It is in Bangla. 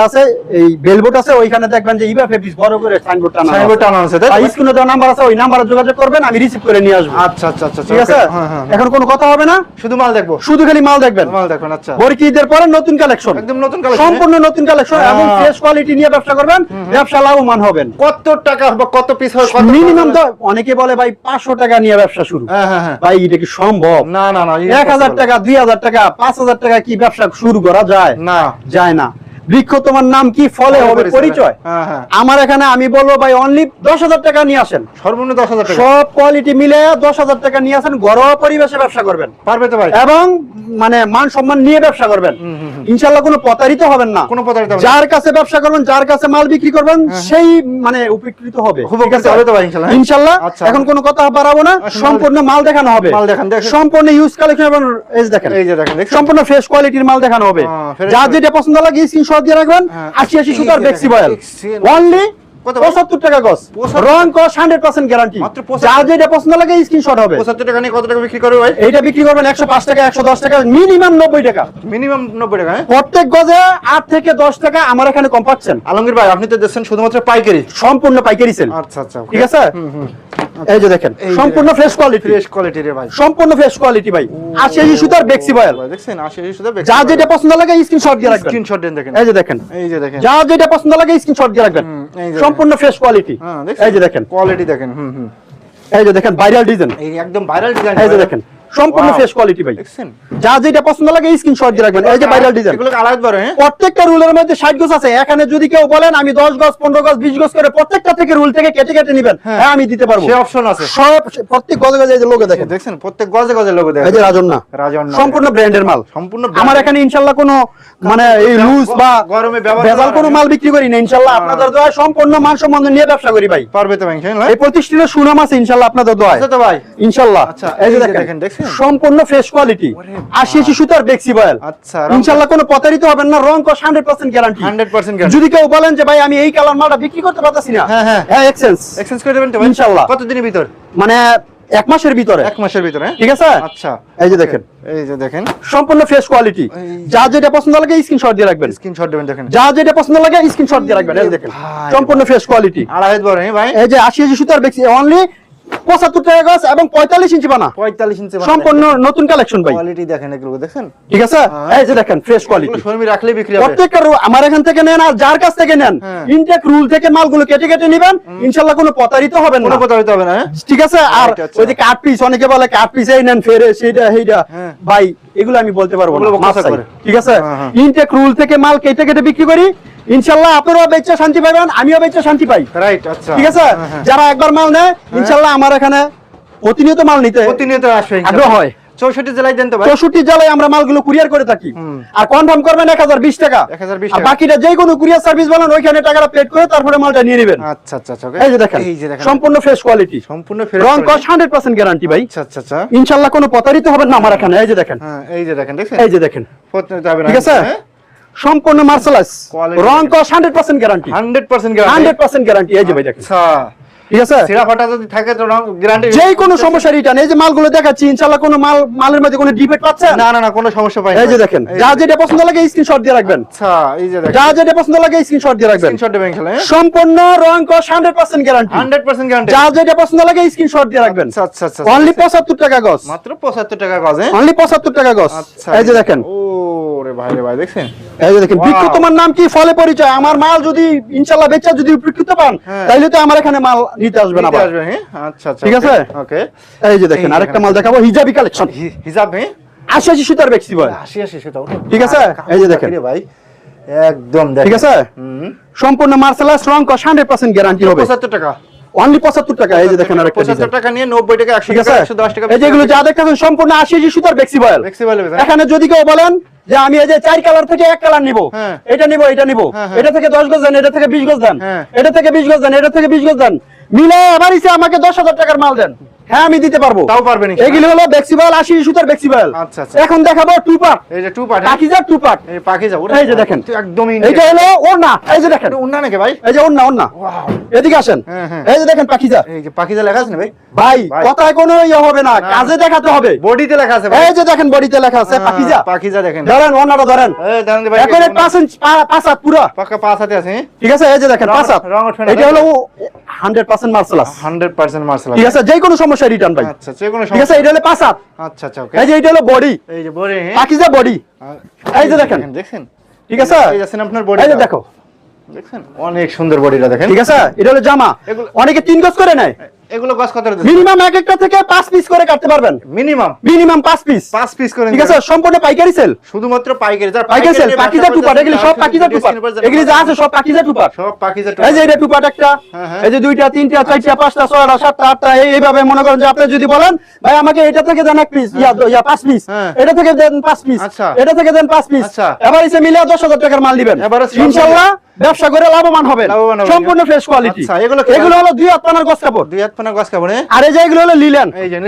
আছে এই বেলবোট আছে ওইখানে দেখবেন যে ইবা ফেব্রিক্স বড় করে সাইনবোর্ড টানা আছে তাই স্ক্রিনে দেওয়া নাম্বার আছে ওই নাম্বারে যোগাযোগ করবেন আমি রিসিভ করে নিয়ে আসব। আচ্ছা আচ্ছা আচ্ছা ঠিক আছে এখন কোনো কথা হবে না, শুধু মাল দেখবো, শুধু খালি মাল দেখবেন। আচ্ছা বরকিদের পরে নতুন কালেকশন, একদম নতুন কালেকশন, সম্পূর্ণ নতুন কালেকশন এবং ফ্রেশ কোয়ালিটি নিয়ে ব্যবসা করবেন, ব্যবসা লাভবান হবেন। কত টাকা বা কত পিস হয় কত মিনিমাম তো অনেকে বলে ভাই 500 টাকা নিয়ে ব্যবসা শুরু। ভাই এটা কি সম্ভব? না না না 1000 টাকা 2000 টাকা 5000 টাকা কি ব্যবসা শুরু করা যায়? না যায় না। বৃক্ষ তোমার নাম কি, ফলে হবে পরিচয়। আমার এখানে আমি বলবো ভাই অনলি 10,000 টাকা নিয়ে আসেন, সর্বনিম্ন 10,000 টাকা, সব কোয়ালিটি মিলে 10,000 টাকা নিয়ে আসেন, ঘরোয়া পরিবেশে ব্যবসা করবেন পারবে তো ভাই, এবং মানে মান সম্মান নিয়ে ব্যবসা করবেন। ইনশাআল্লাহ কোনো প্রতারিত হবেন না, কোনো প্রতারিত হবে না। যার কাছে ব্যবসা করবেন, যার কাছে মাল বিক্রি করবেন সেই মানে উপকৃত হবে। ঠিক আছে হবে তো ভাই ইনশাআল্লাহ। ইনশাআল্লাহ এখন কোনো কথা বাড়াবো না, সম্পূর্ণ মাল দেখানো হবে। মাল দেখান, সম্পূর্ণ ইউজ কালেকশন এবং এই দেখেন, এই যে দেখেন সম্পূর্ণ ফ্রেশ কোয়ালিটির মাল দেখানো হবে। যার যেটা পছন্দ লাগে স্ক্রিনশট দিয়ে রাখবেন। 80 সুতার বেক্সি বয়েল অনলি 75 টাকা গজ, রং কস 100% গ্যারান্টি। যার যেটা পছন্দ লাগে স্ক্রিনশট হবে। 75 টাকা নিয়ে কত টাকা বিক্রি করবে ভাই? এইটা বিক্রি করবেন 105 টাকা 110 টাকা মিনিমাম 90 টাকা, মিনিমাম 90 টাকা। প্রত্যেক গজে 8 থেকে 10 টাকা আমার এখানে কম পাচ্ছেন। আলমগীর ভাই আপনি তো দিচ্ছেন শুধুমাত্র পাইকারি, সম্পূর্ণ পাইকারি সেল। আচ্ছা আচ্ছা ঠিক আছে এই যে দেখেন সম্পূর্ণ ফ্রেশ কোয়ালিটি, ফ্রেশ কোয়ালিটি রে ভাই, সম্পূর্ণ ফ্রেশ কোয়ালিটি ভাই। 80 সুতার বেক্সি বয়েল দেখছেন 80 সুতার বেক্সি, যার যেটা পছন্দ লাগে স্ক্রিনশট দিয়ে রাখবেন। স্ক্রিনশট দেন দেখেন, এই যে দেখেন, এই যে দেখেন যার যেটা পছন্দ লাগে স্ক্রিনশট দিয়ে রাখবেন। সম্পূর্ণ ফ্রেশ কোয়ালিটি, এই যে দেখেন কোয়ালিটি দেখেন, এই যে দেখেন ভাইরাল ডিজাইন, এই একদম ভাইরাল ডিজাইন, এই যে দেখেন সম্পূর্ণ ফ্রেশ কোয়ালিটি ভাই। দেখছেন যার যেটা পছন্দ লাগে স্ক্রিনশট দিয়ে রাখবেন। এই যে ভাইরাল ডিজাইন, এগুলো আলাদা বড়, হ্যাঁ প্রত্যেকটা রুলের মধ্যে 60 গজ আছে। এখানে যদি কেউ বলেন আমি 10 গজ 15 গজ 20 গজ করে প্রত্যেকটা থেকে রুল থেকে কেটে কেটে নেবেন, হ্যাঁ আমি দিতে পারবো, সেই অপশন আছে। সব প্রত্যেক গজে গজে এই যে লোগো দেখেন, দেখছেন প্রত্যেক গজে গজে লোগো দেখেন, এই যে রাজন্না, সম্পূর্ণ ব্র্যান্ডের মাল। সম্পূর্ণ আমার এখানে ইনশাআল্লাহ কোনো মানে এই লুজ বা গরমে ভেজাল কোনো মাল বিক্রি করি না ইনশাআল্লাহ। আপনাদের দোয়ায় সম্পূর্ণ মান সম্মান নিয়ে ব্যবসা করি ভাই, পারবে তো ভাই ইনশাআল্লাহ। এই প্রতিষ্ঠানের সুনাম আছে ইনশাআল্লাহ আপনাদের দোয়ায়, আছে তো ভাই ইনশাআল্লাহ। আচ্ছা এই যে দেখেন সম্পূর্ণ ফ্রেশ কোয়ালিটি 80 সুতার বেক্সি বয়েল। আচ্ছা ইনশাআল্লাহ কোনো প্রতারিত হবেন না, রং কস 100% গ্যারান্টি, 100% গ্যারান্টি। যদি কেউ বলেন যে ভাই আমি এই কালার মালটা বিক্রি করতে পারতাছি না, হ্যাঁ এক্সচেঞ্জ করে দেবেন তো ভাই ইনশাআল্লাহ। কত দিনের ভিতর? মানে 1 মাসের ভিতরে, 1 মাসের ভিতরে, ঠিক আছে। আচ্ছা এই যে দেখেন, এই যে দেখেন সম্পূর্ণ ফ্রেশ কোয়ালিটি, যার যেটা পছন্দ লাগে স্ক্রিনশট দিয়ে রাখবেন, স্ক্রিনশট দেবেন দেখেন, যার যেটা পছন্দ লাগে স্ক্রিনশট দিয়ে রাখবেন। এই দেখেন সম্পূর্ণ ফ্রেশ কোয়ালিটি, আড়াই বড় হ্যাঁ ভাই। এই যে 80 সুতার বেক্সি অনলি 75 টাকা গজ এবং 45 ইঞ্চি বানা, 45 ইঞ্চি বানা, সম্পূর্ণ নতুন কালেকশন ভাই। কোয়ালিটি দেখেন এগুলো দেখেন, ঠিক আছে এই যে দেখেন ফ্রেশ কোয়ালিটি, শোরুমে রাখলে বিক্রি হবে। প্রত্যেকটা আমার এখান থেকে নেন আর যার কাছ থেকে নেন ইনটেক রুল থেকে মালগুলো কেটে কেটে নেবেন, ইনশাআল্লাহ কোনো প্রতারিত হবেন না, কোনো প্রতারিত হবে না। ঠিক আছে। আর ওই যে কাট পিস অনেকে বলে কাট পিস এই নেন ফেরে সেইটা এইটা, ভাই এগুলো আমি বলতে পারবো না, ঠিক আছে। ইনটেক রুল থেকে মাল কেটে কেটে বিক্রি করি, ইনশাআল্লাহ আপনারাও বেচে শান্তি পাবেন, আমিও বেচে শান্তি পাই, রাইট। আচ্ছা ঠিক আছে। যারা একবার মাল নেয় ইনশাআল্লাহ আমার এখানে প্রতিনিয়ত মাল নিতে প্রতিনিয়ত আসবে আগ্রহ হয়। 64 জেলায় দেন তো ভাই? 64 জেলায় আমরা মালগুলো কুরিয়ার করে থাকি। আর কনফার্ম করবেন 1020 টাকা, 1020 আর টাকা, বাকিটা যে কোনো কুরিয়ার সার্ভিস বলেন ওইখানে টাকাটা পেড করে তারপরে মালটা নিয়ে নেবেন। আচ্ছা আচ্ছা আচ্ছা এই যে দেখেন সম্পূর্ণ ফ্রেশ কোয়ালিটি, সম্পূর্ণ ফ্রেশ, রং কস 100% গ্যারান্টি ভাই। আচ্ছা আচ্ছা আচ্ছা ইনশাআল্লাহ কোনো প্রতারিত হবেন না আমার এখানে। এই যে দেখেন, হ্যাঁ এই যে দেখেন দেখছেন, এই যে দেখেন প্রতারিত হবে না, ঠিক আছে। সম্পূর্ণ মার্সেলাইজ, রং কস 100% গ্যারান্টি, 100% গ্যারান্টি, 100% গ্যারান্টি। এই যে ভাই দেখেন, আচ্ছা ঠিক আছে। সিরা ফাটা যদি থাকে তো রং গ্যারান্টি, যে কোনো সমস্যা রিটার্ন। এই যে মালগুলো দেখাচ্ছি ইনশাআল্লাহ কোনো মালের মধ্যে কোনো ডিফেক্ট পাচ্ছেন না? না না কোনো সমস্যা পাই না। এই যে দেখেন, যার যেটা পছন্দ লাগে স্ক্রিনশট দিয়ে রাখবেন। আচ্ছা এই যে দেখেন, যার যেটা পছন্দ লাগে স্ক্রিনশট দিয়ে রাখবেন, স্ক্রিনশট দেবেন খেলে, সম্পূর্ণ রং কস 100% গ্যারান্টি, 100% গ্যারান্টি। যার যেটা পছন্দ লাগে স্ক্রিনশট দিয়ে রাখবেন। আচ্ছা আচ্ছা আচ্ছা অনলি 75 টাকা গজ, মাত্র 75 টাকা গজ, অনলি 75 টাকা গজ। এই যে দেখেন, ওরে ভাই রে ভাই দেখছেন, এই যে দেখেন বিক্রি তোমার নাম কি ফলে পরিচয়। আমার মাল যদি ইনশাআল্লাহ বেচা যদি উপকৃত পান তাইলে তো আমার এখানে মাল নিতে আসবেন আবার, হ্যাঁ আচ্ছা আচ্ছা ঠিক আছে। ওকে এই যে দেখেন আরেকটা মাল দেখাবো, হিজাবি কালেকশন, হিজাব, হ্যাঁ 80 সুতার বেক্সি বয়, 80 সেটাও ঠিক আছে। এই যে দেখেন ভাই একদম দেখেন, ঠিক আছে। সম্পূর্ণ মার্সেলাস রং কস 100% গ্যারান্টি হবে, 75 টাকা, অনলি 75 টাকা। এই যে দেখেন আরেকটা 75 টাকা নিয়ে 90 টাকা 100 টাকা 110 টাকা। এই যেগুলো যা দেখতেছেন সম্পূর্ণ 80 সুতার বেক্সি বয়েল। এখানে যদি কেউ বলেন যে আমি এই যে 4 কালার থেকে 1 কালার নিব, এটা নিব এটা নিব, এটা থেকে 10 গজ দেন, এটা থেকে 20 গজ দেন, এটা থেকে 20 গজ দেন, এটা থেকে 20 গজ দেন, মিলে আবার ইসে আমাকে 10,000 টাকার মাল দেন, হ্যাঁ আমি দিতে পারবো। তাও পারবেন এগুলো হলো বেক্সিবল 80 সুতার বেক্সিবল। আচ্ছা আচ্ছা। এখন দেখাবো টু পার্ট। এই যে two part, Pakeezah two part. এই পাকিজা, এই যে দেখেন একদমই এইটা হলো ওড়না, এই যে দেখেন ওন্না নাকি ভাই? এই যে ওড়না ওড়না, ওয়াও, এদিকে আসেন, হ্যাঁ, হ্যাঁ। এই যে দেখেন পাকিজা। এই যে পাকিজা লেখা আছে না ভাই? ভাই ভাই। কথায় কোনো ইয়ে হবে না, না। কাজে দেখাতে হবে। বডিতে লেখা আছে ভাই। এই যে দেখেন বডিতে লেখা আছে পাকিজা। পাকিজা দেখেন। ধরেন ওড়নাটা ধরেন, এই দাঁড়ান ভাই, এখন 5 ইঞ্চ 5 হাত পুরো, পাকা 5 হাতে আছে। ঠিক আছে? এই যে দেখেন 5 হাত, রং উঠবে না, এটা হলো 100% মার্সেলাস, 100% মার্শাল। ঠিক আছে? যে কোনো সমস্যা রিটার্ন ভাই, আচ্ছা, যে কোনো ঠিক আছে? এটা হলো 5 হাত। আচ্ছা আচ্ছা, ওকে। এই যে এটা হলো বডি, এই যে বডি, পাকিজা বডি, এই যে দেখেন, দেখছেন? ঠিক আছে? এই যাচ্ছেন আপনার বডি, এই যে দেখো, দেখছেন? অনেক সুন্দর বডিটা দেখেন। ঠিক আছে? এটা হলো জামা, এগুলো- অনেকে 3 গজ করে নেয়, এগুলো গস কত দিচ্ছেন? মিনিমাম এক একটা থেকে 5 পিস করে কাটতে পারবেন, মিনিমাম মিনিমাম 5 পিস, 5 পিস করে ঠিক আছে? সম্পূর্ণ পাইকারি সেল, শুধুমাত্র পাইকারি। যারা পাইকারি সেল, নিয়ে পাকিজা ব্যবসা টু পার্ট, করতেছেন, এগুলি সব তারা পাকিজা টু পার্ট, ডিসকাউন্ট করে এগুলি যা আছে সব পাকিজা টু পার্ট। সব পাকিজা টু এই যে এটা টু পার্ট একটা, হ্যাঁ, হ্যাঁ। এই যে 2টা 3টা 4টা 5টা 6টা 7টা 8টা, এইভাবে মনে করেন যে আপনি যদি বলেন ভাই আমাকে এটা থেকে দেন 1 পিস, ইয়া 5 পিস, হ্যাঁ। এটা থেকে দেন 5 পিস, আচ্ছা। এটা থেকে দেন 5 পিস, আচ্ছা। এবার এসে মিলে 10,000 টাকার মাল দিবেন, এবারে সব ইনশাআল্লাহ ব্যবসা করে লাভবান হবেন, লাভবান হবেন। সম্পূর্ণ ফ্রেশ কোয়ালিটি। আচ্ছা, এগুলো কি- এগুলো হলো 2 হাত পানার গস কাপড়, 2 হাত পানা গস কাপড়ে। আর এই যে এগুলো হলো লিলেন। এই যে